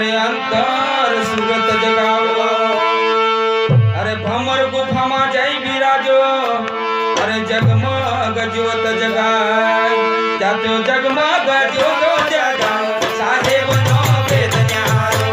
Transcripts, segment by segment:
अरे अंतर सुरत जगावो अरे भमर गुफा मा जय बिराजो अरे जगमग ज्योत जगाय त्या तो जगमग ज्योत जगाय साहेब नो वेद न्यारो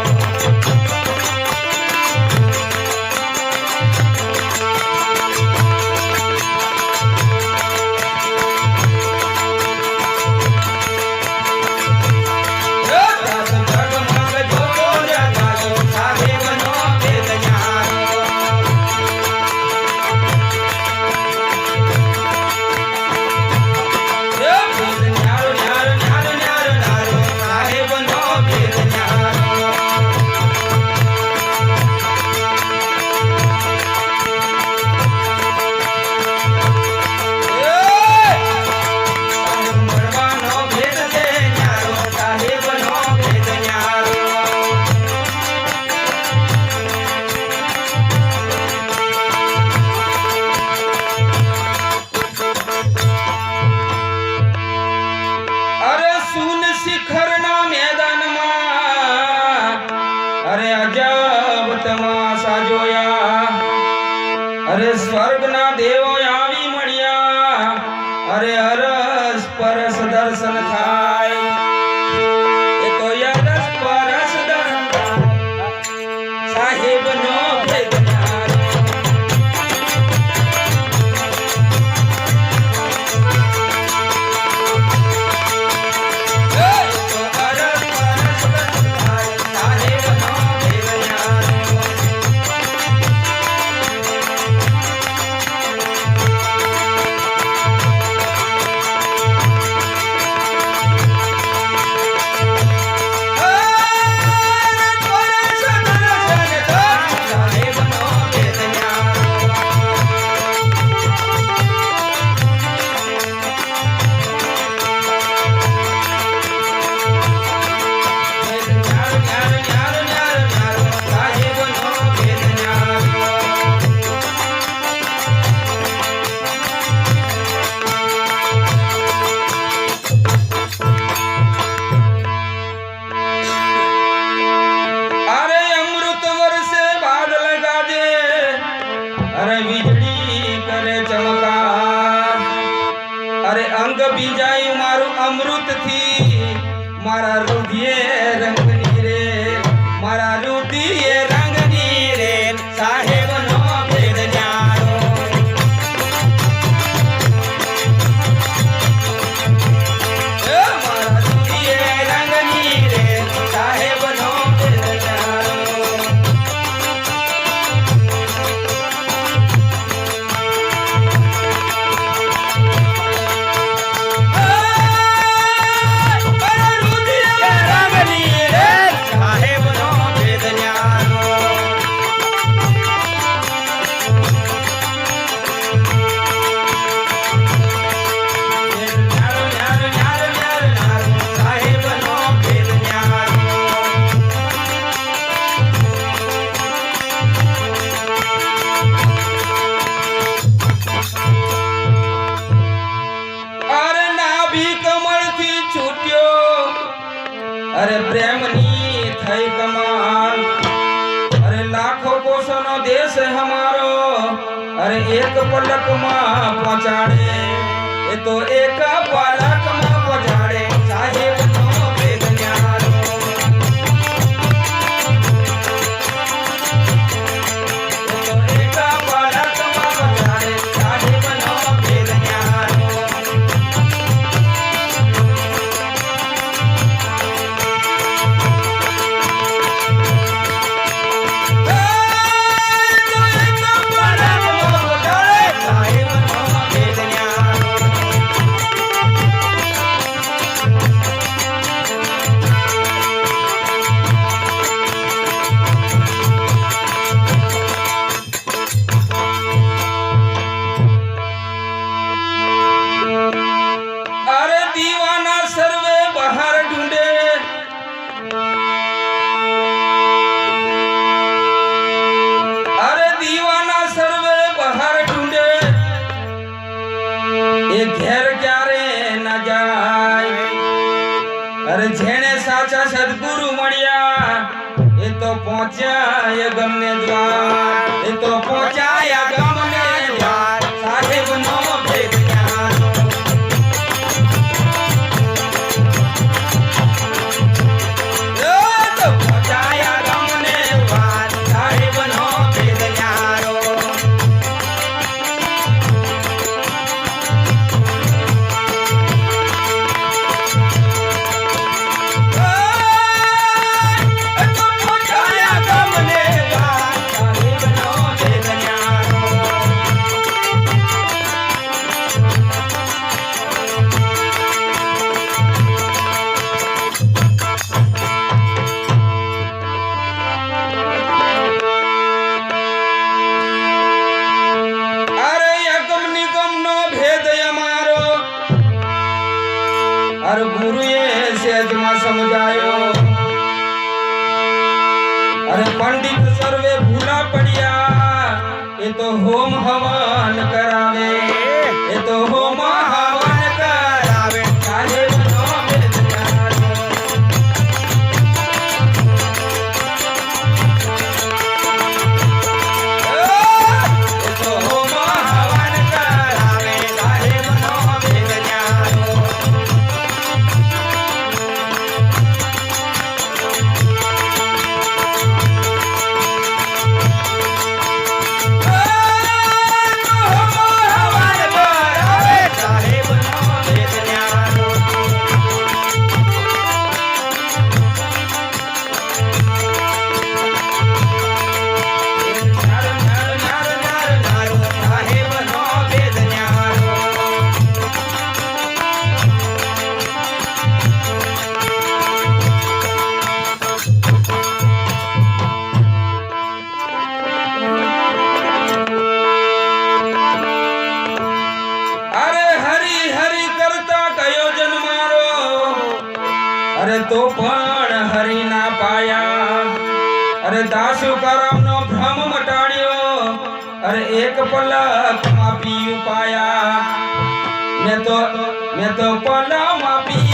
अरे अजब तमाशा जोया अरे स्वर्ग ना देवो आवी मळिया अरे अरस परस दर्शन थाय ए तो अरस परस दर्शन साहेब नो भेद अरे बिजली करे चमकार अरे अंग बीजाई मारू अमृत थी मारा रुधिये रंग नीरे मारा रुधिये रंग नीरे साहेब नो भेद न्यारो मारा रुधिये रंग नीरे साहेब नो भेद न्यारो अरे प्रेमनी थई कमाल अरे लाखों कोसों नो देश हमारो अरे एक पलक मां पहुंचाड़े ये तो एक पलक मां पहुंचाड़े साहेब नो भेद न्यारो ये तो एक पलक मां पहुंचाड़े साहेब नो भेद न्यारो ये घेर क्यारे न जाय अरे जेने साचा सद्गुरु मळ्या પહોંચ્યા ગમને દ્વાર એ તો પહોંચ્યા ગમને દ્વાર સાહેબનો ભેદ ન્યારો તો પહોંચ્યા ગમને દ્વાર સાહેબનો ભેદ ન્યારો अर गुरुए सेजमा समझायो अरे पंडित सर्वे भूला पड़िया ये तो होम हवन करावे ये तो होम हवन करावे साहेबनो भेद न्यारो ये तो होम हवन करावे साहेबनो भेद न्यारो अरे तो पण हरि ना पाया अरे दासु करम नो भ्रम मटाड़ियो अरे एक पलक मापी पाया मैं तो पल मापी